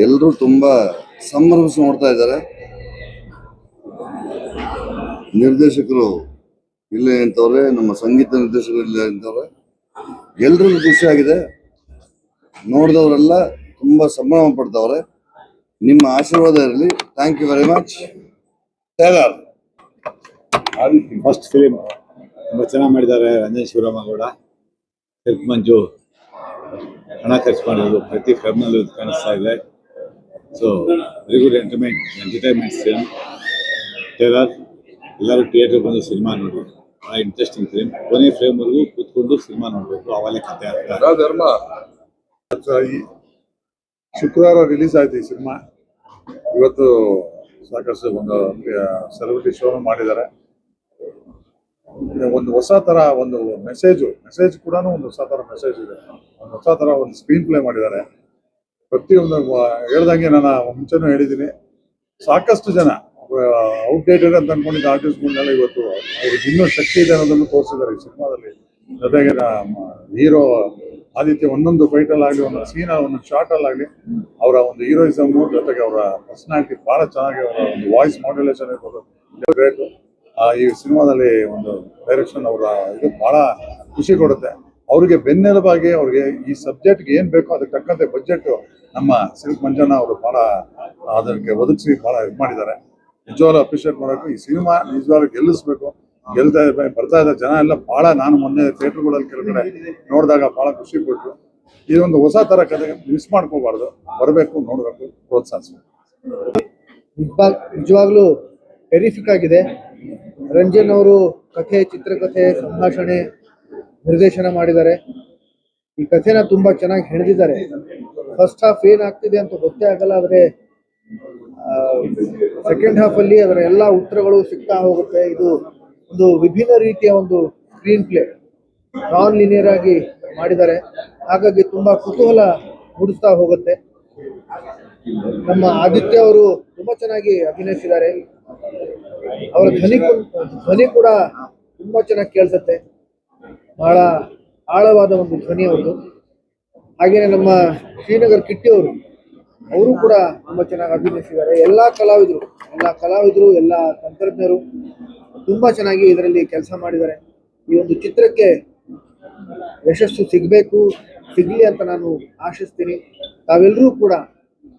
ಎಲ್ಲರೂ ತುಂಬಾ ಸಂಭ್ರಮಿಸಿ ನೋಡ್ತಾ ಇದ್ದಾರೆ. ನಿರ್ದೇಶಕರು ಇಲ್ಲೇ ನಿಂತವ್ರೆ, ನಮ್ಮ ಸಂಗೀತ ನಿರ್ದೇಶಕರು ಇಲ್ಲೇ ನಿಂತವ್ರೆ. ಎಲ್ರಿಗೂ ಖುಷಿಯಾಗಿದೆ. ನೋಡಿದವರೆಲ್ಲ ತುಂಬಾ ಸಂಭ್ರಮ ಪಡ್ತವ್ರೆ. ನಿಮ್ಮ ಆಶೀರ್ವಾದ ಇರಲಿ. Thank you very much. First film ತುಂಬ ಚೆನ್ನಾಗಿ ಮಾಡಿದ್ದಾರೆ. ರಂಜನ್ ಶಿವರಾಮಗೌಡ, ಸಿಲ್ಕ್ ಮಂಜು ಹಣ ಖರ್ಚು ಮಾಡಿರೋದು ಪ್ರತಿ ಫಿಲ್ಮ್ನಲ್ಲೂ ಕಾಣಿಸ್ತಾ ಇದೆ. So very good entertainment film. Trailer ಎಲ್ಲರೂ ಥಿಯೇಟರ್ ಬಂದು ಸಿನಿಮಾ ನೋಡಿ. ಭಾಳ ಇಂಟ್ರೆಸ್ಟಿಂಗ್ ಫಿಲ್ಮ್. ಕೊನೆ ಫ್ರೇಮ್ವರೆಗೂ ಕೂತ್ಕೊಂಡು ಸಿನಿಮಾ ನೋಡಬೇಕು. ಅವಾಗಲೇ ಕಥೆ ಆಗ್ತದೆ. ಶುಕ್ರವಾರ ರಿಲೀಸ್ ಆಯ್ತು ಈ ಸಿನಿಮಾ. ಇವತ್ತು ಸಾಕಷ್ಟು ಒಂದು ಸೆಲೆಬ್ರಿಟಿ ಶೋ ಮಾಡಿದ್ದಾರೆ. ಒಂದು ಹೊಸ ತರ ಒಂದು ಮೆಸೇಜ್ ಕೂಡ ಒಂದು ಹೊಸ ತರ ಮೆಸೇಜ್ ಇದೆ. ಒಂದು ಹೊಸ ತರ ಒಂದು ಸ್ಕ್ರೀನ್ ಪ್ಲೇ ಮಾಡಿದ್ದಾರೆ. ಪ್ರತಿಯೊಂದು ಹೇಳ್ದಂಗೆ ನಾನು ಮುಂಚೆನೂ ಹೇಳಿದ್ದೀನಿ, ಸಾಕಷ್ಟು ಜನ ಔಟ್ಡೇಟೆಡ್ ಅಂತ ಅನ್ಕೊಂಡಿದ್ದ ಆರ್ಟಿಸ್ಟ್ಗಳನ್ನೆಲ್ಲ ಇವತ್ತು ಅವ್ರಿಗೆ ಇನ್ನೂ ಶಕ್ತಿ ಇದೆ ಅನ್ನೋದನ್ನು ತೋರಿಸಿದ್ದಾರೆ ಈ ಸಿನಿಮಾದಲ್ಲಿ. ಜೊತೆಗೆ ಹೀರೋ ಆದಿತ್ಯ ಒಂದೊಂದು ಫೈಟಲ್ಲಾಗಲಿ, ಒಂದೊಂದು ಸೀನ್, ಒಂದೊಂದು ಶಾರ್ಟಲ್ಲಾಗಲಿ ಅವರ ಒಂದು ಹೀರೋಯಿಸಮ್ ಜೊತೆಗೆ ಅವರ ಪರ್ಸನಾಲಿಟಿ ಭಾಳ ಚೆನ್ನಾಗಿ, ಅವರ ಒಂದು ವಾಯ್ಸ್ ಮಾಡ್ಯುಲೇಷನ್ ಇರ್ಬೋದು, ಗ್ರೇಟು. ಈ ಸಿನಿಮಾದಲ್ಲಿ ಒಂದು ಡೈರೆಕ್ಷನ್ ಅವರ ಇದು ಭಾಳ ಖುಷಿ ಕೊಡುತ್ತೆ. ಅವ್ರಿಗೆ ಬೆನ್ನೆಲುಬಾಗಿ ಅವ್ರಿಗೆ ಈ ಸಬ್ಜೆಕ್ಟ್ಗೆ ಏನು ಬೇಕೋ ಅದಕ್ಕೆ ತಕ್ಕಂತೆ ಬಜೆಟ್ ನಮ್ಮ ಸಿಲ್ಕ್ ಮಂಜಣ್ಣ ಅವರು ಭಾಳ ಅದಕ್ಕೆ ಒದಗಿಸಿ ಭಾಳ ಇದು ಮಾಡಿದ್ದಾರೆ. ನಿಜವಾಗ್ಲೂ ಅಪ್ರಿಷಿಯೇಟ್ ಮಾಡೋಕೆ. ಈ ಸಿನಿಮಾ ನಿಜವಾಗ್ಲೂ ಗೆಲ್ಲಿಸ್ಬೇಕು. ಬರ್ತಾ ಇದ್ದ ಜನ ಎಲ್ಲ ಭಾಳ, ನಾನು ಮೊನ್ನೆ ಥಿಯೇಟರ್ಗಳಲ್ಲಿ ಕೆಳಗಡೆ ನೋಡಿದಾಗ ಭಾಳ ಖುಷಿ ಕೊಟ್ಟರು. ಇದೊಂದು ಹೊಸ ಥರ ಕಥೆ, ಮಿಸ್ ಮಾಡ್ಕೋಬಾರ್ದು, ಬರಬೇಕು, ನೋಡಬೇಕು, ಪ್ರೋತ್ಸಾಹಿಸ್ಬೇಕು. ನಿಜವಾಗ್ಲೂ ಟೆರಿಫಿಕ್ ಆಗಿದೆ. ರಂಜನ್ ಅವರು ಕಥೆ, ಚಿತ್ರಕಥೆ, ಸಂಭಾಷಣೆ, ನಿರ್ದೇಶನ ಮಾಡಿದ್ದಾರೆ. ಈ ಕಥೆನ ತುಂಬಾ ಚೆನ್ನಾಗಿ ಹೆಣೆದಿದ್ದಾರೆ. ಫಸ್ಟ್ ಹಾಫ್ ಏನಾಗ್ತಿದೆ ಅಂತ ಗೊತ್ತೇ ಆಗಲ್ಲ, ಆದರೆ ಸೆಕೆಂಡ್ ಹಾಫ್ ಅಲ್ಲಿ ಅದರ ಎಲ್ಲ ಉತ್ತರಗಳು ಸಿಗ್ತಾ ಹೋಗುತ್ತೆ. ಇದು ಒಂದು ವಿಭಿನ್ನ ರೀತಿಯ ಒಂದು ಸ್ಕ್ರೀನ್ ಪ್ಲೇ, ನಾನ್ ಲಿನಿಯರ್ ಆಗಿ ಮಾಡಿದ್ದಾರೆ. ಹಾಗಾಗಿ ತುಂಬಾ ಕುತೂಹಲ ಮೂಡಿಸ್ತಾ ಹೋಗುತ್ತೆ. ನಮ್ಮ ಆದಿತ್ಯ ಅವರು ತುಂಬಾ ಚೆನ್ನಾಗಿ ಅಭಿನಯಿಸಿದ್ದಾರೆ. ಅವರ ಧ್ವನಿ ಕೂಡ ತುಂಬಾ ಚೆನ್ನಾಗಿ ಕೇಳಿಸುತ್ತೆ. ಬಹಳ ಆಳವಾದ ಒಂದು ಧ್ವನಿ ಅವ್ರದ್ದು. ಹಾಗೇನೆ ನಮ್ಮ ಶ್ರೀನಗರ್ ಕಿಟ್ಟಿ ಅವರು ಕೂಡ ತುಂಬಾ ಚೆನ್ನಾಗಿ ಅಭಿನಯಿಸಿದ್ದಾರೆ. ಎಲ್ಲ ಕಲಾವಿದರು, ಎಲ್ಲ ತಂತ್ರಜ್ಞರು ತುಂಬಾ ಚೆನ್ನಾಗಿ ಇದರಲ್ಲಿ ಕೆಲಸ ಮಾಡಿದ್ದಾರೆ. ಈ ಒಂದು ಚಿತ್ರಕ್ಕೆ ಯಶಸ್ಸು ಸಿಗ್ಲಿ ಅಂತ ನಾನು ಆಶಿಸ್ತೀನಿ. ತಾವೆಲ್ಲರೂ ಕೂಡ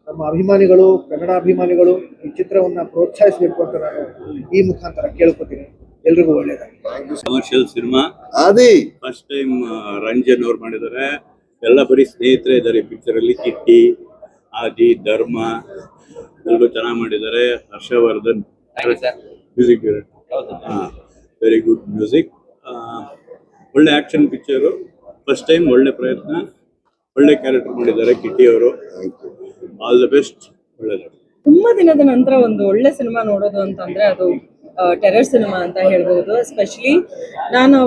ನಮ್ಮ ಅಭಿಮಾನಿಗಳು, ಕನ್ನಡ ಅಭಿಮಾನಿಗಳು ಈ ಚಿತ್ರವನ್ನ ಪ್ರೋತ್ಸಾಹಿಸಬೇಕು ಅಂತ ನಾನು ಈ ಮುಖಾಂತರ ಕೇಳ್ಕೊತೀನಿ. ಎಲ್ರಿಗೂ ಒಳ್ಳೆಯದಾಗಿ. Commercial cinema first time Ranjan ಅವ್ರು ಮಾಡಿದ್ದಾರೆ. ಎಲ್ಲ ಬರೀ ಸ್ನೇಹಿತರೆ ಇದ್ದಾರೆ ಪಿಕ್ಚರ್ ಅಲ್ಲಿ. ಕಿಟ್ಟಿ, ಆದಿ, ಧರ್ಮ ಎಲ್ಲರೂ ಚೆನ್ನಾಗಿ ಮಾಡಿದ್ದಾರೆ. Harshavardhan music director, very good music. ಒಳ್ಳೆ ಆಕ್ಷನ್ ಪಿಕ್ಚರು. ಫಸ್ಟ್ ಟೈಮ್ ಒಳ್ಳೆ ಪ್ರಯತ್ನ, ಒಳ್ಳೆ ಕ್ಯಾರೆಕ್ಟರ್ ಮಾಡಿದ್ದಾರೆ ಕಿಟ್ಟಿ ಅವರು. All the best. ಒಳ್ಳೆಯದು. ತುಂಬಾ ದಿನದ ನಂತರ ಒಂದು ಒಳ್ಳೆ ಸಿನಿಮಾ ನೋಡೋದು ಅಂತಂದ್ರೆ ಅದು ಟೆರರ್ ಸಿನಿಮಾ ಅಂತ ಹೇಳ್ಬೋದು. ಎಸ್ಪೆಷಲಿ ನಾನು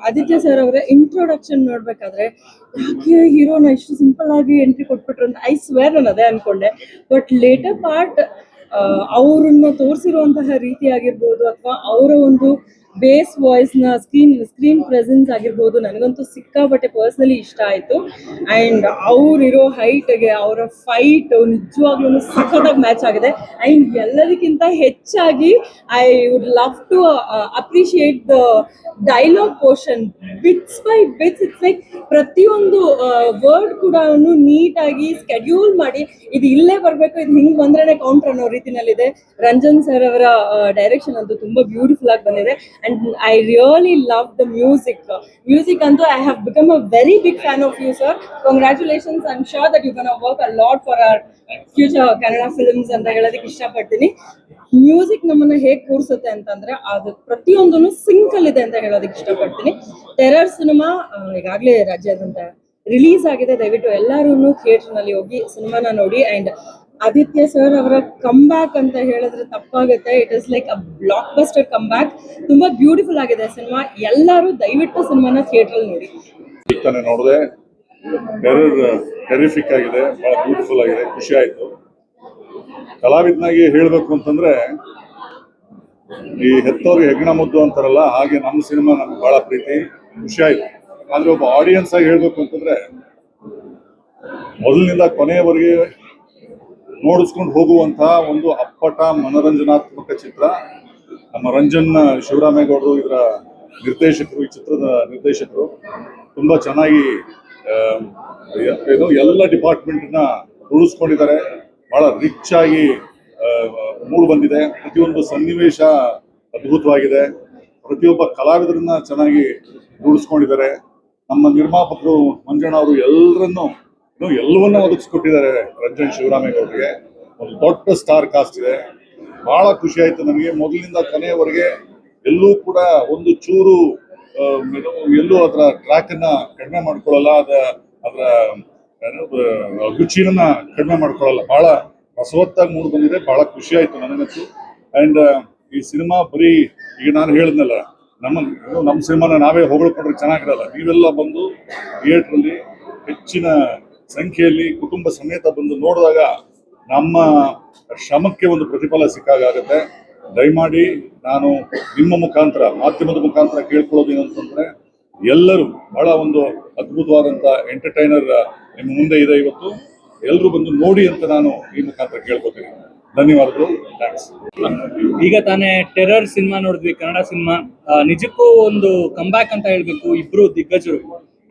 ಆದಿತ್ಯ ಸರ್ ಅವರ ಇಂಟ್ರೊಡಕ್ಷನ್ ನೋಡ್ಬೇಕಾದ್ರೆ ಯಾಕೆ ಹೀರೋನ ಇಷ್ಟು ಸಿಂಪಲ್ ಆಗಿ ಎಂಟ್ರಿ ಕೊಟ್ಬಿಟ್ರು ಅಂತ ಐ ಸ್ವೇರ್ ನಾನು ಅದೇ ಅನ್ಕೊಂಡೆ. ಬಟ್ ಲೇಟರ್ ಪಾರ್ಟ್ ಅವ್ರನ್ನ ತೋರಿಸಿರುವಂತಹ ರೀತಿ ಆಗಿರ್ಬೋದು, ಅಥವಾ ಅವರ ಒಂದು ಬೇಸ್ ವಾಯ್ಸ್ನ ಸ್ಕ್ರೀನ್ ಪ್ರೆಸೆನ್ಸ್ ಆಗಿರ್ಬೋದು, ನನಗಂತೂ ಸಿಕ್ಕಾಪಟ್ಟೆ ಪರ್ಸ್ನಲಿ ಇಷ್ಟ ಆಯಿತು. ಆ್ಯಂಡ್ ಅವರಿರೋ ಹೈಟ್ಗೆ ಅವರ ಫೈಟ್ ನಿಜವಾಗ್ಲೂ ಸಖತ್ತಾಗಿ ಮ್ಯಾಚ್ ಆಗಿದೆ. ಆ್ಯಂಡ್ ಎಲ್ಲದಕ್ಕಿಂತ ಹೆಚ್ಚಾಗಿ I would love to appreciate the dialogue portion. Bits by bits, it's like ಪ್ರತಿಯೊಂದು ವರ್ಡ್ ಕೂಡ ನೀಟಾಗಿ ಸ್ಕೆಡ್ಯೂಲ್ ಮಾಡಿ ಇದು ಇಲ್ಲೇ ಬರಬೇಕು, ಇದು ಹಿಂಗೆ ಬಂದ್ರೇ ಕೌಂಟರ್ ಅನ್ನೋ ರೀತಿನಲ್ಲಿದೆ. ರಂಜನ್ ಸರ್ ಅವರ ಡೈರೆಕ್ಷನ್ ಅಂತೂ ತುಂಬ ಬ್ಯೂಟಿಫುಲ್ ಆಗಿ ಬಂದಿದೆ. And I really love the music. Music antu I have become a very big fan of you, sir. Congratulations. I'm sure that you're going to work a lot for our future Kannada films anta ಹೇಳೋದಕ್ಕೆ ಇಷ್ಟಪಡ್ತೀನಿ. Music ನಮ್ಮನ್ನ ಹೇಗೆ ಕೂರಿಸುತ್ತೆ ಅಂತಂದ್ರೆ ಅದು ಪ್ರತಿಯೊಂದೂ ಸಿಂಕಲ್ ಇದೆ ಅಂತ ಹೇಳೋದಕ್ಕೆ ಇಷ್ಟಪಡ್ತೀನಿ. ಟೆರರ್ ಸಿನಿಮಾ ಈಗಾಗಲೇ ರಾಜ್ಯಾದ್ಯಂತ ರಿಲೀಸ್ ಆಗಿದೆ. ದಯವಿಟ್ಟು ಎಲ್ಲರೂ ಥಿಯೇಟರ್ನಲ್ಲಿ ಹೋಗಿ ಸಿನಿಮಾನ ನೋಡಿ. ಆ್ಯಂಡ್ ಆದಿತ್ಯ ಸರ್ ಅವರ ಕಮ್ ಬ್ಯಾಕ್ ಅಂತ ಹೇಳಿದ್ರೆ ತಪ್ಪಾಗುತ್ತೆ. It is like a blockbuster come back. ತುಂಬಾ ಬ್ಯೂಟಿಫುಲ್ ಆಗಿದೆ ಸಿನಿಮಾ. ಎಲ್ಲರೂ ದಯವಿಟ್ಟು ಸಿನಿಮಾನ ಥಿಯೇಟರ್ ನೋಡಿ. ನೋಡಿದೆ, ಟೆರಿಫಿಕ್ ಆಗಿದೆ, ಬಹಳ ಬ್ಯೂಟಿಫುಲ್ ಆಗಿದೆ, ಖುಷಿ ಆಯ್ತು. ಕಲಾವಿದನಾಗಿ ಹೇಳ್ಬೇಕು ಅಂತಂದ್ರೆ, ಈ ಹೆತ್ತವ್ರಿಗೆ ಹೆಗ್ಗಣ ಮುದ್ದು ಅಂತಾರಲ್ಲ, ಹಾಗೆ ನಮ್ಮ ಸಿನಿಮಾ ನಮ್ಗೆ ಬಹಳ ಪ್ರೀತಿ, ಖುಷಿ ಆಯ್ತು. ಆದ್ರೆ ಒಬ್ಬ ಆಡಿಯನ್ಸ್ ಆಗಿ ಹೇಳ್ಬೇಕು ಅಂತಂದ್ರೆ, ಮೊದಲಿನಿಂದ ಕೊನೆಯವರೆಗೆ ನೋಡಿಸ್ಕೊಂಡು ಹೋಗುವಂತಹ ಒಂದು ಅಪ್ಪಟ ಮನೋರಂಜನಾತ್ಮಕ ಚಿತ್ರ. ನಮ್ಮ ರಂಜನ್ ಶಿವರಾಮೇಗೌಡರು ಇದರ ನಿರ್ದೇಶಕರು, ಈ ಚಿತ್ರದ ನಿರ್ದೇಶಕರು ತುಂಬಾ ಚೆನ್ನಾಗಿ ಏನು ಎಲ್ಲ ಡಿಪಾರ್ಟ್ಮೆಂಟ್ನ ಉಳಿಸ್ಕೊಂಡಿದ್ದಾರೆ. ಬಹಳ ರಿಚ್ ಆಗಿ ಮೂಡ್ ಬಂದಿದೆ. ಪ್ರತಿಯೊಂದು ಸನ್ನಿವೇಶ ಅದ್ಭುತವಾಗಿದೆ. ಪ್ರತಿಯೊಬ್ಬ ಕಲಾವಿದರನ್ನ ಚೆನ್ನಾಗಿ ರೂಢಿಸ್ಕೊಂಡಿದ್ದಾರೆ. ನಮ್ಮ ನಿರ್ಮಾಪಕರು ಮಂಜಣ್ಣ ಅವರು ಎಲ್ಲವನ್ನ ಒದಗಿಸ್ಕೊಟ್ಟಿದ್ದಾರೆ ರಂಜನ್ ಶಿವರಾಮೇಗೌಡರಿಗೆ. ಒಂದು ದೊಡ್ಡ ಸ್ಟಾರ್ ಕಾಸ್ಟ್ ಇದೆ. ಬಹಳ ಖುಷಿ ಆಯ್ತು ನನಗೆ. ಮೊದಲಿನಿಂದ ಕೊನೆಯವರೆಗೆ ಎಲ್ಲೂ ಕೂಡ ಒಂದು ಚೂರು ಎಲ್ಲೂ ಅದರ ಟ್ರ್ಯಾಕ್ ಅನ್ನ ಕಡಿಮೆ ಮಾಡ್ಕೊಳ್ಳಲ್ಲ, ಅದರ ರುಚಿಯನ್ನ ಕಡಿಮೆ ಮಾಡ್ಕೊಳ್ಳಲ್ಲ. ಬಹಳ ರಸವತ್ತಾಗಿ ಮೂಡ್ ಬಂದಿದೆ. ಬಹಳ ಖುಷಿ ಆಯ್ತು ನನಗಂತೂ. ಅಂಡ್ ಈ ಸಿನಿಮಾ ಬರೀ ಈಗ ನಾನು ಹೇಳಿದ್ನಲ್ಲ, ನಮ್ಮ ಸಿನಿಮಾನ ನಾವೇ ಹೊಗಳ್ಕೊಂಡ್ರೆ ಚೆನ್ನಾಗಿರಲ್ಲ. ನೀವೆಲ್ಲ ಬಂದು ಥಿಯೇಟ್ರಲ್ಲಿ ಹೆಚ್ಚಿನ ಸಂಖ್ಯೆಯಲ್ಲಿ ಕುಟುಂಬ ಸಮೇತ ಬಂದು ನೋಡಿದಾಗ ನಮ್ಮ ಶ್ರಮಕ್ಕೆ ಒಂದು ಪ್ರತಿಫಲ ಸಿಕ್ಕಾಗುತ್ತೆ. ದಯಮಾಡಿ ನಾನು ನಿಮ್ಮ ಮುಖಾಂತರ, ಮಾಧ್ಯಮದ ಮುಖಾಂತರ ಕೇಳ್ಕೊಳ್ಳೋದು ಏನಂತಂದ್ರೆ, ಎಲ್ಲರೂ ಬಹಳ ಒಂದು ಅದ್ಭುತವಾದಂತ ಎಂಟರ್ಟೈನರ್ ನಿಮ್ಮ ಮುಂದೆ ಇದೆ ಇವತ್ತು. ಎಲ್ಲರೂ ಬಂದು ನೋಡಿ ಅಂತ ನಾನು ಈ ಮುಖಾಂತರ ಕೇಳ್ಕೊತೀನಿ. ಧನ್ಯವಾದಗಳು. ಥ್ಯಾಂಕ್ಸ್. ಈಗ ತಾನೇ ಟೆರರ್ ಸಿನಿಮಾ ನೋಡಿದ್ವಿ, ಕನ್ನಡ ಸಿನಿಮಾ. ನಿಜಕ್ಕೂ ಒಂದು ಕಂಬ್ಯಾಕ್ ಅಂತ ಹೇಳ್ಬೇಕು. ಇಬ್ರು ದಿಗ್ಗಜರು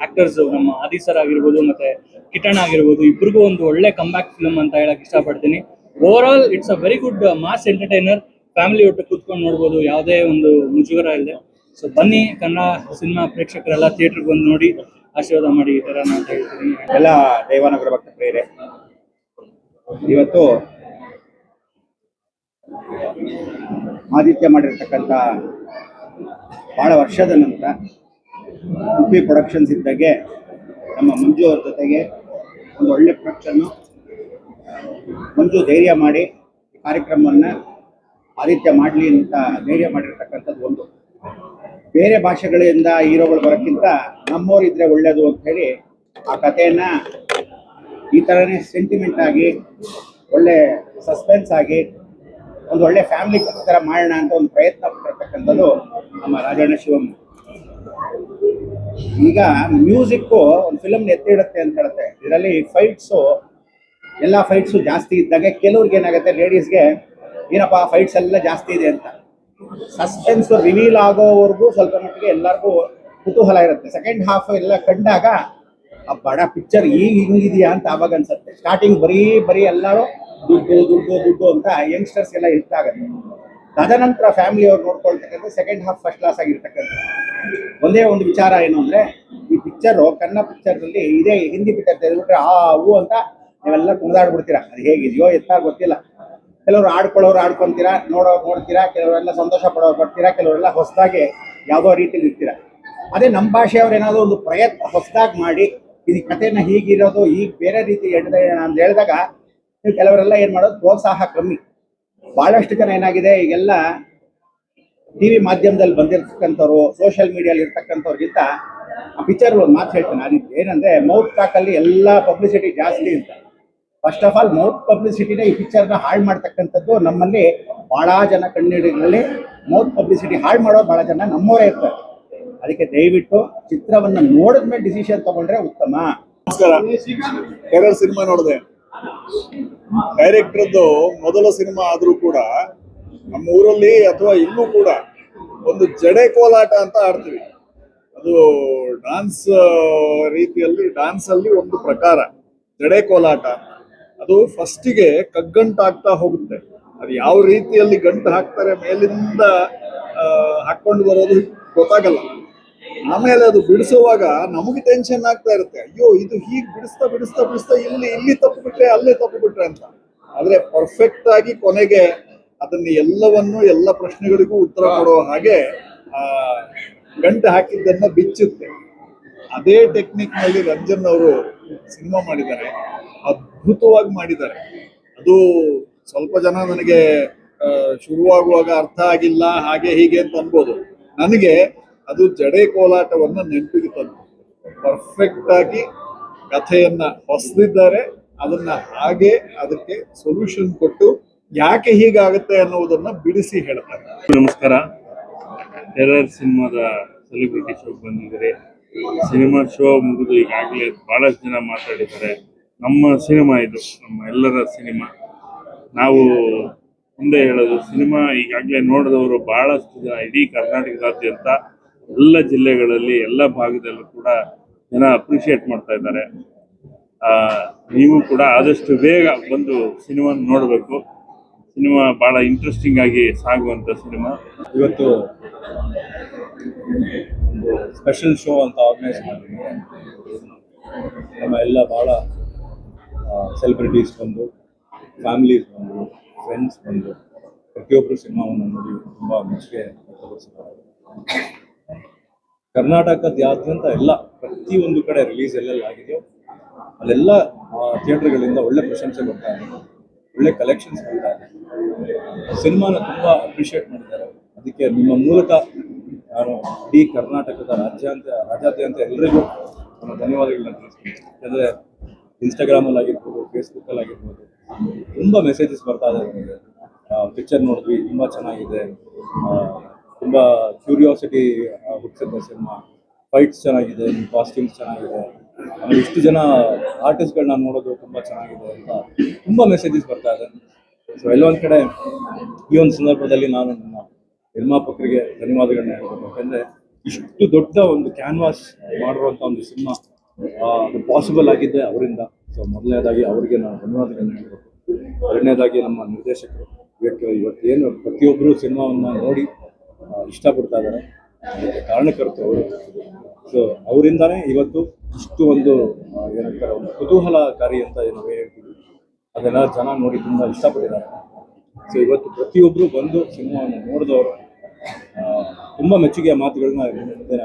ಆಕ್ಟರ್ಸ್, ನಮ್ಮ ಆದಿ ಸರ್ ಆಗಿರ್ಬೋದು ಮತ್ತೆ ಕಿಟಣ್ ಆಗಿರ್ಬೋದು, ಇಬ್ರಿಗೂ ಒಂದು ಒಳ್ಳೆ ಕಂಬ್ಯಾಕ್ ಫಿಲ್ಮ್ ಅಂತ ಹೇಳಕ್ ಇಷ್ಟಪಡ್ತೀನಿ. Overall it's a very good mass entertainer. Family ಒಟ್ಟು ಕೂತ್ಕೊಂಡು ನೋಡ್ಬೋದು, ಯಾವುದೇ ಒಂದು ಮುಜುಗರ ಇಲ್ಲದೆ. ಸೊ ಬನ್ನಿ, ಕನ್ನಡ ಸಿನಿಮಾ ಪ್ರೇಕ್ಷಕರೆಲ್ಲ ಥಿಯೇಟರ್ಗೆ ಬಂದು ನೋಡಿ ಆಶೀರ್ವಾದ ಮಾಡಿ ಈ ತರ ಅಂತ ಹೇಳ್ತೀನಿ. ಎಲ್ಲ ದೈವಾನುಗ್ರಹ ಭಕ್ತ ಪ್ರಿಯರೇ, ಇವತ್ತು ಆದಿತ್ಯ ಮಾಡಿರ್ತಕ್ಕಂಥ ಬಹಳ ವರ್ಷದ ನಂತರ ಉಪಿ ಪ್ರೊಡಕ್ಷನ್ಸ್ ಇದ್ದಾಗೆ ನಮ್ಮ ಮಂಜು ಅವ್ರ ಜೊತೆಗೆ ಒಂದು ಒಳ್ಳೆ ಪ್ರೊಡಕ್ಷನ್ನು. ಮಂಜು ಧೈರ್ಯ ಮಾಡಿ ಕಾರ್ಯಕ್ರಮವನ್ನು ಆದಿತ್ಯ ಮಾಡಲಿ ಅಂತ ಧೈರ್ಯ ಮಾಡಿರ್ತಕ್ಕಂಥದ್ದು ಒಂದು. ಬೇರೆ ಭಾಷೆಗಳಿಂದ ಹೀರೋಗಳು ಬರೋಕ್ಕಿಂತ ನಮ್ಮವ್ರು ಇದ್ರೆ ಒಳ್ಳೇದು ಅಂತ ಹೇಳಿ ಆ ಕಥೆಯನ್ನು ಈ ಥರನೇ ಸೆಂಟಿಮೆಂಟ್ ಆಗಿ, ಒಳ್ಳೆ ಸಸ್ಪೆನ್ಸ್ ಆಗಿ, ಒಂದು ಒಳ್ಳೆ ಫ್ಯಾಮಿಲಿ ಥರ ಮಾಡೋಣ ಅಂತ ಒಂದು ಪ್ರಯತ್ನ ಪಟ್ಟಿರ್ತಕ್ಕಂಥದ್ದು ನಮ್ಮ ರಾಜಣ್ಣ ಶಿವಮ್ಮ. ಈಗ ಮ್ಯೂಸಿಕ್ಕು ಒಂದು ಫಿಲಮ್ನ ಎತ್ತಿಡುತ್ತೆ ಅಂತ ಹೇಳುತ್ತೆ. ಇದರಲ್ಲಿ ಫೈಟ್ಸು, ಎಲ್ಲ ಫೈಟ್ಸು ಜಾಸ್ತಿ ಇದ್ದಾಗ ಕೆಲವ್ರಿಗೆ ಏನಾಗುತ್ತೆ, ಲೇಡೀಸ್ಗೆ ಏನಪ್ಪ ಫೈಟ್ಸ್ ಎಲ್ಲ ಜಾಸ್ತಿ ಇದೆ ಅಂತ. ಸಸ್ಪೆನ್ಸ್ ರಿವೀಲ್ ಆಗೋವರೆಗೂ ಸ್ವಲ್ಪ ಮಟ್ಟಿಗೆ ಎಲ್ಲರಿಗೂ ಕುತೂಹಲ ಇರುತ್ತೆ. ಸೆಕೆಂಡ್ ಹಾಫ್ ಎಲ್ಲ ಕಂಡಾಗ ಆ ಬಡ ಪಿಕ್ಚರ್ ಈಗ ಹಿಂಗಿದೆಯಾ ಅಂತ ಆವಾಗ ಅನ್ಸುತ್ತೆ. ಸ್ಟಾರ್ಟಿಂಗ್ ಬರೀ ಎಲ್ಲರೂ ದುಡ್ಡು ದುಡ್ಡು ದುಡ್ಡು ಅಂತ ಯಂಗ್ಸ್ಟರ್ಸ್ ಎಲ್ಲ ಇರ್ತಾಗತ್ತೆ. ತದನಂತರ ಫ್ಯಾಮಿಲಿ ಅವ್ರು ನೋಡ್ಕೊಳ್ತಕ್ಕಂಥ ಸೆಕೆಂಡ್ ಹಾಫ್ ಫಸ್ಟ್ ಕ್ಲಾಸ್ ಆಗಿರ್ತಕ್ಕಂಥ ಒಂದೇ ಒಂದು ವಿಚಾರ ಏನು ಅಂದರೆ, ಈ ಪಿಕ್ಚರು ಕನ್ನಡ ಪಿಕ್ಚರ್ನಲ್ಲಿ ಇದೇ ಹಿಂದಿ ಪಿಕ್ಚರ್ ತೆಗೆದುಬಿಟ್ರೆ ಹೂ ಅಂತ ನೀವೆಲ್ಲ ಕುಣಿದಾಡ್ಬಿಡ್ತೀರಾ. ಅದು ಹೇಗಿದೆಯೋ ಎತ್ತಾಗ ಗೊತ್ತಿಲ್ಲ. ಕೆಲವರು ಆಡ್ಕೊಳ್ಳೋರು ಆಡ್ಕೊತೀರಾ, ನೋಡ್ತೀರಾ. ಕೆಲವರೆಲ್ಲ ಸಂತೋಷ ಪಡೋರು ಬರ್ತೀರಾ, ಕೆಲವರೆಲ್ಲ ಹೊಸದಾಗಿ ಯಾವುದೋ ರೀತಿಯಲ್ಲಿ ಇರ್ತೀರಾ. ಅದೇ ನಮ್ಮ ಭಾಷೆಯವ್ರು ಏನಾದರೂ ಒಂದು ಪ್ರಯತ್ನ ಹೊಸದಾಗಿ ಮಾಡಿ ಇದು ಕಥೆನ ಹೀಗಿರೋದು, ಈಗ ಬೇರೆ ರೀತಿ ಅಂತ ಹೇಳಿದಾಗ ನೀವು ಕೆಲವರೆಲ್ಲ ಏನು ಮಾಡೋದು, ಪ್ರೋತ್ಸಾಹ ಕಮ್ಮಿ. ಭಾಳಷ್ಟು ಜನ ಏನಾಗಿದೆ, ಈಗೆಲ್ಲ ಟಿ ವಿ ಮಾಧ್ಯಮದಲ್ಲಿ ಬಂದಿರ್ತಕ್ಕಂಥವ್ರು, ಸೋಷಿಯಲ್ ಮೀಡಿಯಲ್ಲಿ ಇರ್ತಕ್ಕಂಥವ್ರಿಗಿಂತ ಆ ಪಿಕ್ಚರ್ ಒಂದು ಮಾತು ಹೇಳ್ತಾನೆ. ಅದು ಏನಂದರೆ, ಮೌತ್ ಟಾಕಲ್ಲಿ ಎಲ್ಲ ಪಬ್ಲಿಸಿಟಿ ಜಾಸ್ತಿ ಅಂತ. ಫಸ್ಟ್ ಆಫ್ ಆಲ್ ಮೌತ್ ಪಬ್ಲಿಸಿಟಿನೇ ಈ ಪಿಕ್ಚರ್ನ ಹಾಳು ಮಾಡ್ತಕ್ಕಂಥದ್ದು. ನಮ್ಮಲ್ಲಿ ಭಾಳ ಜನ ಕನ್ನಡಿಗರಲ್ಲಿ ಮೌತ್ ಪಬ್ಲಿಸಿಟಿ ಹಾಳು ಮಾಡೋರು ಭಾಳ ಜನ ನಮ್ಮವರೇ ಇರ್ತಾರೆ. ಅದಕ್ಕೆ ದಯವಿಟ್ಟು ಚಿತ್ರವನ್ನು ನೋಡಿದ್ಮೇಲೆ ಡಿಸಿಷನ್ ತಗೊಂಡ್ರೆ ಉತ್ತಮ. ನಮಸ್ಕಾರ. ಟೆರರ್ ಸಿನಿಮಾ ನೋಡಿದೆ. ಡೈರೆಕ್ಟರ್ದು ಮೊದಲ ಸಿನಿಮಾ ಆದ್ರೂ ಕೂಡ ನಮ್ಮ ಊರಲ್ಲಿ ಅಥವಾ ಇಲ್ಲೂ ಕೂಡ ಒಂದು ಜಡೆ ಕೋಲಾಟ ಅಂತ ಆಡ್ತೀವಿ. ಅದು ಡಾನ್ಸ್ ರೀತಿಯಲ್ಲಿ, ಡ್ಯಾನ್ಸ್ ಅಲ್ಲಿ ಒಂದು ಪ್ರಕಾರ ಜಡೆ ಕೋಲಾಟ. ಅದು ಫಸ್ಟಿಗೆ ಕಗ್ಗಂಟಾಗ್ತಾ ಹೋಗುತ್ತೆ. ಅದು ಯಾವ ರೀತಿಯಲ್ಲಿ ಗಂಟು ಹಾಕ್ತಾರೆ ಮೇಲಿಂದ ಹಾಕೊಂಡು ಬರೋದು ಗೊತ್ತಾಗಲ್ಲ. ಆಮೇಲೆ ಅದು ಬಿಡಿಸುವಾಗ ನಮಗೆ ಟೆನ್ಷನ್ ಆಗ್ತಾ ಇರುತ್ತೆ, ಅಯ್ಯೋ ಇದು ಹೀಗೆ ಬಿಡಿಸ್ತಾ ಬಿಡಿಸ್ತಾ ಬಿಡಿಸ್ತಾ ಇಲ್ಲಿ ತಪ್ಪು ಬಿಟ್ರೆ ಅಲ್ಲೇ ತಪ್ಪು ಬಿಟ್ರೆ ಅಂತ. ಆದ್ರೆ ಪರ್ಫೆಕ್ಟ್ ಆಗಿ ಕೊನೆಗೆ ಅದನ್ನ ಎಲ್ಲ ಪ್ರಶ್ನೆಗಳಿಗೂ ಉತ್ತರ ಕೊಡೋ ಹಾಗೆ ಗಂಟು ಹಾಕಿದ್ದನ್ನ ಬಿಚ್ಚುತ್ತೆ. ಅದೇ ಟೆಕ್ನಿಕ್ ನಲ್ಲಿ ರಂಜನ್ ಅವರು ಸಿನಿಮಾ ಮಾಡಿದ್ದಾರೆ, ಅದ್ಭುತವಾಗಿ ಮಾಡಿದ್ದಾರೆ. ಅದು ಸ್ವಲ್ಪ ಜನ ನನಗೆ ಶುರುವಾಗುವಾಗ ಅರ್ಥ ಆಗಿಲ್ಲ, ಹಾಗೆ ಹೀಗೆ ಅಂತ ಅನ್ಬೋದು. ನನಗೆ ಅದು ಜಡೆ ಕೋಲಾಟವನ್ನ ನೆನಪಿಗೆ ತಂದು ಪರ್ಫೆಕ್ಟ್ ಆಗಿ ಕಥೆಯನ್ನ ಹೊಸದಿದ್ದಾರೆ. ಅದನ್ನ ಹಾಗೆ ಅದಕ್ಕೆ ಸೊಲ್ಯೂಷನ್ ಕೊಟ್ಟು ಯಾಕೆ ಹೀಗಾಗುತ್ತೆ ಅನ್ನೋದನ್ನ ಬಿಡಿಸಿ ಹೇಳ್ತಾರೆ. ನಮಸ್ಕಾರ. ಟೆರರ್ ಸಿನಿಮಾದ ಸೆಲೆಬ್ರಿಟಿ ಶೋ ಬಂದಿದ್ದಾರೆ. ಸಿನಿಮಾ ಶೋ ಮುಗಿದು ಈಗಾಗಲೇ ಬಹಳಷ್ಟು ಜನ ಮಾತಾಡಿದ್ದಾರೆ. ನಮ್ಮ ಸಿನಿಮಾ ಇದು, ನಮ್ಮ ಎಲ್ಲರ ಸಿನಿಮಾ. ನಾವು ಮುಂದೆ ಹೇಳೋದು ಸಿನಿಮಾ ಈಗಾಗಲೇ ನೋಡಿದವರು ಬಹಳಷ್ಟು ಜನ ಇಡೀ ಕರ್ನಾಟಕದಾದ್ಯಂತ ಎಲ್ಲ ಜಿಲ್ಲೆಗಳಲ್ಲಿ ಎಲ್ಲ ಭಾಗದಲ್ಲೂ ಕೂಡ ಜನ ಅಪ್ರಿಷಿಯೇಟ್ ಮಾಡ್ತಾ ಇದ್ದಾರೆ. ನೀವು ಕೂಡ ಆದಷ್ಟು ಬೇಗ ಬಂದು ಸಿನಿಮಾ ನೋಡಬೇಕು. ಸಿನಿಮಾ ಬಹಳ ಇಂಟ್ರೆಸ್ಟಿಂಗ್ ಆಗಿ ಸಾಗುವಂತ ಸಿನಿಮಾ. ಇವತ್ತು ಒಂದು ಸ್ಪೆಷಲ್ ಶೋ ಅಂತ ಆರ್ಗನೈಸ್ ಮಾಡಿದ್ದೀವಿ. ನಮ್ಮ ಎಲ್ಲ ಭಾಳ ಸೆಲೆಬ್ರಿಟೀಸ್ ಬಂದು, ಫ್ಯಾಮಿಲೀಸ್ ಬಂದು, ಫ್ರೆಂಡ್ಸ್ ಬಂದು ಪ್ರತಿಯೊಬ್ಬರು ಸಿನಿಮಾವನ್ನು ನೋಡಿ ತುಂಬ ಮೆಚ್ಚುಗೆ ವ್ಯಕ್ತಪಡಿಸಿದ್ದಾರೆ. ಕರ್ನಾಟಕದಾದ್ಯಂತ ಎಲ್ಲ ಪ್ರತಿಯೊಂದು ಕಡೆ ರಿಲೀಸ್ ಎಲ್ಲೆಲ್ಲ ಆಗಿದೆಯೋ ಅಲ್ಲೆಲ್ಲ ಥಿಯೇಟರ್ಗಳಿಂದ ಒಳ್ಳೆ ಪ್ರಶಂಸೆ ಬರ್ತಾ ಇದೆ, ಒಳ್ಳೆ ಕಲೆಕ್ಷನ್ಸ್ ಬರ್ತಾ ಇದೆ. ಸಿನಿಮಾನ ತುಂಬ ಅಪ್ರಿಷಿಯೇಟ್ ಮಾಡಿದ್ದಾರೆ. ಅದಕ್ಕೆ ನಿಮ್ಮ ಮೂಲಕ ನಾನು ಇಡೀ ಕರ್ನಾಟಕದ ರಾಜ್ಯಾದ್ಯಂತ ಎಲ್ಲರಿಗೂ ನಾನು ಧನ್ಯವಾದಗಳನ್ನ ತಿಳಿಸ್ತೀನಿ. ಯಾಕಂದರೆ ಇನ್ಸ್ಟಾಗ್ರಾಮಲ್ಲಿ ಆಗಿರ್ಬೋದು, ಫೇಸ್ಬುಕ್ಕಲ್ಲಿ ಆಗಿರ್ಬೋದು ತುಂಬ ಮೆಸೇಜಸ್ ಬರ್ತಾ ಇದೆ ನನಗೆ. ಪಿಕ್ಚರ್ ನೋಡಿದ್ವಿ, ತುಂಬ ಚೆನ್ನಾಗಿದೆ, ತುಂಬ ಕ್ಯೂರಿಯಾಸಿಟಿ ಹುಟ್ಟಿಸುತ್ತೆ ಸಿನಿಮಾ, ಫೈಟ್ಸ್ ಚೆನ್ನಾಗಿದೆ, ನಿಮ್ಮ ಕಾಸ್ಟ್ಯೂಮ್ಸ್ ಚೆನ್ನಾಗಿದೆ, ಆಮೇಲೆ ಇಷ್ಟು ಜನ ಆರ್ಟಿಸ್ಟ್ಗಳನ್ನ ನೋಡೋದು ತುಂಬ ಚೆನ್ನಾಗಿದೆ ಅಂತ ತುಂಬ ಮೆಸೇಜಸ್ ಬರ್ತಾ ಇದೆ. ಸೊ ಎಲ್ಲೊಂದು ಕಡೆ ಈ ಒಂದು ಸಂದರ್ಭದಲ್ಲಿ ನಾನು ನನ್ನ ನಿರ್ಮಾಪಕರಿಗೆ ಧನ್ಯವಾದಗಳನ್ನ ಹೇಳ್ಬೇಕು. ಯಾಕಂದರೆ ಇಷ್ಟು ದೊಡ್ಡ ಒಂದು ಕ್ಯಾನ್ವಾಸ್ ಮಾಡಿರುವಂಥ ಒಂದು ಸಿನಿಮಾ ಅದು ಪಾಸಿಬಲ್ ಆಗಿದ್ದೆ ಅವರಿಂದ. ಸೊ ಮೊದಲನೇದಾಗಿ ಅವರಿಗೆ ನಾನು ಧನ್ಯವಾದಗಳನ್ನ ಹೇಳ್ಬೇಕು. ಎರಡನೇದಾಗಿ ನಮ್ಮ ನಿರ್ದೇಶಕರು ಇವತ್ತೇನು ಪ್ರತಿಯೊಬ್ಬರು ಸಿನಿಮಾವನ್ನು ನೋಡಿ ಇಷ್ಟಪಡ್ತಾ ಇದ್ದಾರೆ, ಅದಕ್ಕೆ ಕಾರಣಕರ್ತರು ಅವರು. ಸೊ ಅವರಿಂದಾನೇ ಇವತ್ತು ಇಷ್ಟು ಒಂದು ಏನಂತಾರೆ ಒಂದು ಕುತೂಹಲಕಾರಿ ಅಂತ ಏನು ಹೇಳ್ತೀವಿ ಅದೆಲ್ಲ ಜನ ನೋಡಿ ತುಂಬ ಇಷ್ಟಪಟ್ಟಿದ್ದಾರೆ. ಸೊ ಇವತ್ತು ಪ್ರತಿಯೊಬ್ಬರು ಬಂದು ಸಿನಿಮಾವನ್ನು ನೋಡಿದವರು ತುಂಬ ಮೆಚ್ಚುಗೆಯ ಮಾತುಗಳನ್ನ ಮುಂದೆ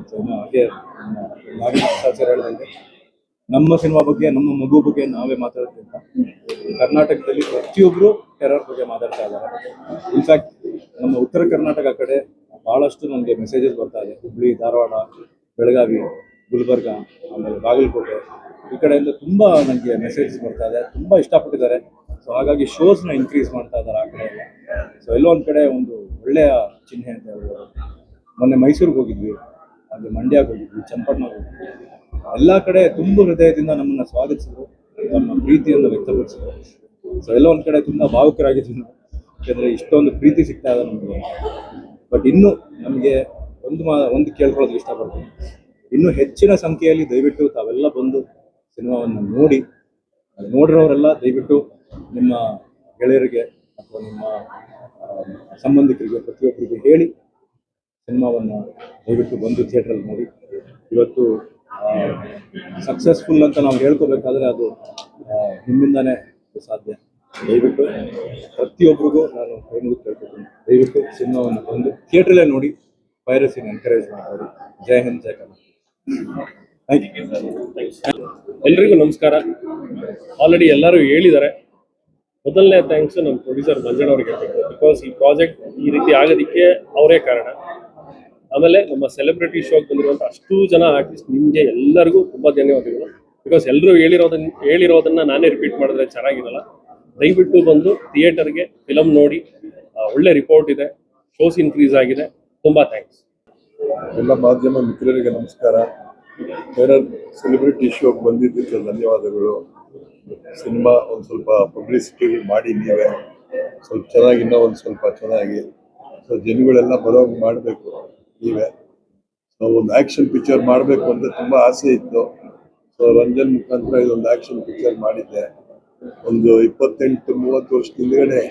ಸೊ ಹಾಗೆ ನಾಗೇಶ್ ಹೇಳಿದಂಗೆ ನಮ್ಮ ಸಿನಿಮಾ ಬಗ್ಗೆ, ನಮ್ಮ ಮಗು ಬಗ್ಗೆ ನಾವೇ ಮಾತಾಡೋದ್ರಿಂದ ಕರ್ನಾಟಕದಲ್ಲಿ ಪ್ರತಿಯೊಬ್ಬರು ಟೆರರ್ ಬಗ್ಗೆ ಮಾತಾಡ್ತಾ ಇದ್ದಾರೆ. ಇನ್ಫ್ಯಾಕ್ಟ್ ನಮ್ಮ ಉತ್ತರ ಕರ್ನಾಟಕ ಕಡೆ ಭಾಳಷ್ಟು ನನಗೆ ಮೆಸೇಜಸ್ ಬರ್ತಾ ಇದೆ. ಹುಬ್ಳಿ, ಧಾರವಾಡ, ಬೆಳಗಾವಿ, ಗುಲ್ಬರ್ಗ, ಆಮೇಲೆ ಬಾಗಲಕೋಟೆ ಈ ಕಡೆಯಿಂದ ತುಂಬ ನನಗೆ ಮೆಸೇಜಸ್ ಬರ್ತಾ ಇದೆ. ತುಂಬ ಇಷ್ಟಪಟ್ಟಿದ್ದಾರೆ. ಸೊ ಹಾಗಾಗಿ ಶೋಸ್ನ ಇನ್ಕ್ರೀಸ್ ಮಾಡ್ತಾ ಇದ್ದಾರೆ ಆ ಕಡೆ ಎಲ್ಲ. ಸೊ ಎಲ್ಲೋ ಒಂದು ಕಡೆ ಒಂದು ಒಳ್ಳೆಯ ಚಿಹ್ನೆ ಅಂತ ಹೇಳ್ಬೋದು. ಮೊನ್ನೆ ಮೈಸೂರಿಗೆ ಹೋಗಿದ್ವಿ, ಹಾಗೆ ಮಂಡ್ಯಕ್ಕೆ ಹೋಗಿದ್ವಿ, ಚನ್ನಪಟ್ಟಣಕ್ಕೆ ಹೋಗಿದ್ವಿ. ಎಲ್ಲ ಕಡೆ ತುಂಬ ಹೃದಯದಿಂದ ನಮ್ಮನ್ನು ಸ್ವಾಗತಿಸಿದ್ರು, ನಮ್ಮ ಪ್ರೀತಿಯನ್ನು ವ್ಯಕ್ತಪಡಿಸಿದ್ರು. ಸೊ ಎಲ್ಲೋ ಒಂದು ಕಡೆ ತುಂಬ ಭಾವುಕರಾಗಿದ್ವಿ ನಾವು. ಯಾಕೆಂದರೆ ಇಷ್ಟೊಂದು ಪ್ರೀತಿ ಸಿಗ್ತಾ ಇದೆ ನಮಗೆ. ಬಟ್ ಇನ್ನೂ ನಮಗೆ ಒಂದು ಕೇಳ್ಕೊಳ್ಳೋದಕ್ಕೆ ಇಷ್ಟಪಡ್ತೀನಿ, ಇನ್ನೂ ಹೆಚ್ಚಿನ ಸಂಖ್ಯೆಯಲ್ಲಿ ದಯವಿಟ್ಟು ತಾವೆಲ್ಲ ಬಂದು ಸಿನಿಮಾವನ್ನು ನೋಡಿ, ನೋಡಿರೋರೆಲ್ಲ ದಯವಿಟ್ಟು ನಿಮ್ಮ ಗೆಳೆಯರಿಗೆ ಅಥವಾ ನಿಮ್ಮ ಸಂಬಂಧಿಕರಿಗೆ ಪ್ರತಿಯೊಬ್ಬರಿಗೆ ಹೇಳಿ ಸಿನಿಮಾವನ್ನು ದಯವಿಟ್ಟು ಬಂದು ಥಿಯೇಟ್ರಲ್ಲಿ ನೋಡಿ. ಇವತ್ತು ಸಕ್ಸಸ್ಫುಲ್ ಅಂತ ನಾವು ಹೇಳ್ಕೋಬೇಕಾದ್ರೆ ಅದು ನಿಮ್ಮಿಂದನೇ ಸಾಧ್ಯ. ದಯವಿಟ್ಟು ಪ್ರತಿಯೊಬ್ಬರಿಗೂ ನಾನು ಕೈ ಮುಗಿದು ಕೇಳ್ಕೊತೀನಿ, ದಯವಿಟ್ಟು ಸಿನಿಮಾವನ್ನು ಬಂದು ಥಿಯೇಟ್ರಲ್ಲೇ ನೋಡಿ, ಪೈರಸಿನ ಎನ್ಕರೇಜ್ ಮಾಡಿ. ಜೈ ಹಿಂದ್, ಜೈ ಕರ್ನಾಟಕ. Thank you. ಎಲ್ರಿಗೂ ನಮಸ್ಕಾರ. ಆಲ್ರೆಡಿ ಎಲ್ಲರೂ ಹೇಳಿದ್ದಾರೆ. ಮೊದಲನೇ ಥ್ಯಾಂಕ್ಸ್ ನಮ್ಮ ಪ್ರೊಡ್ಯೂಸರ್ ಮಂಜಣ್ಣವ್ರಿಗೆ ಹೇಳ್ಬೇಕು. ಬಿಕಾಸ್ ಈ ಪ್ರಾಜೆಕ್ಟ್ ಈ ರೀತಿ ಆಗೋದಕ್ಕೆ ಅವರೇ ಕಾರಣ. ಆಮೇಲೆ ನಮ್ಮ ಸೆಲೆಬ್ರಿಟಿ ಶೋಗೆ ಬಂದಿರುವಂಥ ಅಷ್ಟು ಜನ ಆರ್ಟಿಸ್ಟ್, ನಿಮಗೆ ಎಲ್ಲರಿಗೂ ತುಂಬ ಧನ್ಯವಾದಗಳು. ಬಿಕಾಸ್ ಎಲ್ಲರೂ ಹೇಳಿರೋದನ್ನ ನಾನೇ ರಿಪೀಟ್ ಮಾಡಿದ್ರೆ ಚೆನ್ನಾಗಿರಲ್ಲ. ದಯವಿಟ್ಟು ಬಂದು ಥಿಯೇಟರ್ಗೆ ಫಿಲಮ್ ನೋಡಿ. ಒಳ್ಳೆ ರಿಪೋರ್ಟ್ ಇದೆ, ಶೋಸ್ ಇನ್ಕ್ರೀಸ್ ಆಗಿದೆ. ತುಂಬ ಥ್ಯಾಂಕ್ಸ್. ಎಲ್ಲ ಮಾಧ್ಯಮ ಮಿತ್ರರಿಗೆ ನಮಸ್ಕಾರ. ಸೆಲೆಬ್ರಿಟಿ ಶೋಗೆ ಬಂದಿದ್ದಕ್ಕೆ ಧನ್ಯವಾದಗಳು. ಸಿನಿಮಾ ಒಂದು ಸ್ವಲ್ಪ ಪಬ್ಲಿಸಿಟಿ ಮಾಡಿ ನೀವೇ ಸ್ವಲ್ಪ ಚೆನ್ನಾಗಿ, ಇನ್ನೂ ಒಂದು ಸ್ವಲ್ಪ ಚೆನ್ನಾಗಿ ಸೊ ಜನಗಳೆಲ್ಲ ಬರೋಂಗೆ ಮಾಡಬೇಕು ನೀವೇ. ಸೊ ಒಂದು ಆ್ಯಕ್ಷನ್ ಪಿಕ್ಚರ್ ಮಾಡಬೇಕು ಅಂತ ತುಂಬ ಆಸೆ ಇತ್ತು. ಸೊ ರಂಜನ್ ಮುಖಾಂತರ ಇದೊಂದು ಆ್ಯಕ್ಷನ್ ಪಿಕ್ಚರ್ ಮಾಡಿದ್ದೆ. ಒಂದು 28-30 ವರ್ಷದ ಹಿಂದ್ಗಡೆ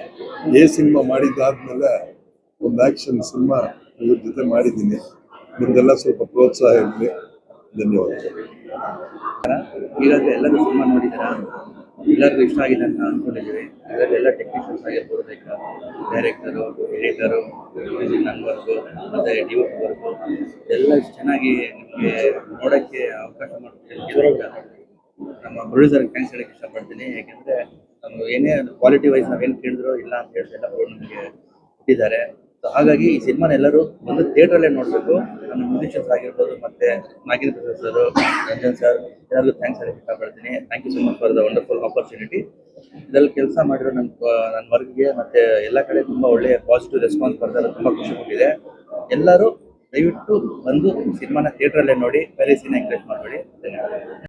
ಸಿನಿಮಾ ಮಾಡಿದ್ದಾದ್ಮೇಲೆ ಒಂದು ಆ್ಯಕ್ಷನ್ ಸಿನಿಮಾ ಇವ್ರ ಜೊತೆ ಮಾಡಿದ್ದೀನಿ. ನಿಮ್ದೆಲ್ಲ ಸ್ವಲ್ಪ ಪ್ರೋತ್ಸಾಹ ಇರಲಿ. ಧನ್ಯವಾದಗಳು. ಈಗಾಗಲೇ ಎಲ್ಲರೂ ಸಿನಿಮಾ ನೋಡಿದ್ದೀರಾ, ಎಲ್ಲರಿಗೂ ಇಷ್ಟ ಆಗಿದೆ ಅಂತ ಅಂದ್ಕೊಂಡಿದ್ದೀವಿ. ಇದರಲ್ಲಿ ಎಲ್ಲ ಟೆಕ್ನಿಷಿಯನ್ಸ್ ಆಗಿರ್ಬೋದು, like director, editor, music work ಮತ್ತು ಡಿಒಪಿ ವರ್ಕು ಎಲ್ಲ ಇಷ್ಟು ಚೆನ್ನಾಗಿ ನಿಮಗೆ ನೋಡೋಕ್ಕೆ ಅವಕಾಶ ಮಾಡ್ತೀನಿ. ನಮ್ಮ ಪ್ರೊಡ್ಯೂಸರ್ಗೆ ಥ್ಯಾಂಕ್ಸ್ ಹೇಳೋಕ್ಕೆ ಇಷ್ಟಪಡ್ತೀನಿ. ಯಾಕೆಂದರೆ ನಾವು ಏನೇ ಕ್ವಾಲಿಟಿ ವೈಸ್ ನಾವೇನು ಕೇಳಿದ್ರು ಇಲ್ಲ ಅಂತ ಹೇಳಿ ಎಲ್ಲ ನಮಗೆ ಕೊಟ್ಟಿದ್ದಾರೆ. ಸೊ ಹಾಗಾಗಿ ಈ ಸಿನಿಮಾನ ಎಲ್ಲರೂ ಒಂದು ಥಿಯೇಟ್ರಲ್ಲೇ ನೋಡಬೇಕು. ನಮ್ಮ ಮ್ಯೂಸಿಷಿಯನ್ಸ್ ಆಗಿರ್ಬೋದು, ಮತ್ತು ನಾಗಿನ್ ಪ್ರೊಡ್ಯೂಸರು, ರಂಜನ್ ಸರ್ ಎಲ್ಲರಿಗೂ ಥ್ಯಾಂಕ್ಸ್ ಹೇಳೋಕ್ಕೆ ಇಷ್ಟಪಡ್ತೀನಿ. Thank you so much for the wonderful opportunity. ಇದರಲ್ಲಿ ಕೆಲಸ ಮಾಡಿರೋ ನನ್ನ ವರ್ಕ್ಗೆ ಮತ್ತು ಎಲ್ಲ ಕಡೆ ತುಂಬ ಒಳ್ಳೆಯ ಪಾಸಿಟಿವ್ ರೆಸ್ಪಾನ್ಸ್ ಬರ್ತಾರೆ. ತುಂಬ ಖುಷಿ ಕೊಟ್ಟಿದೆ. ಎಲ್ಲರೂ ದಯವಿಟ್ಟು ಬಂದು ಸಿನಿಮಾನ ಥಿಯೇಟ್ರಲ್ಲೇ ನೋಡಿ, ಪೈರಸಿನ ಎಂಕರೇಜ್ ಮಾಡಬೇಡಿ. ಧನ್ಯವಾದ.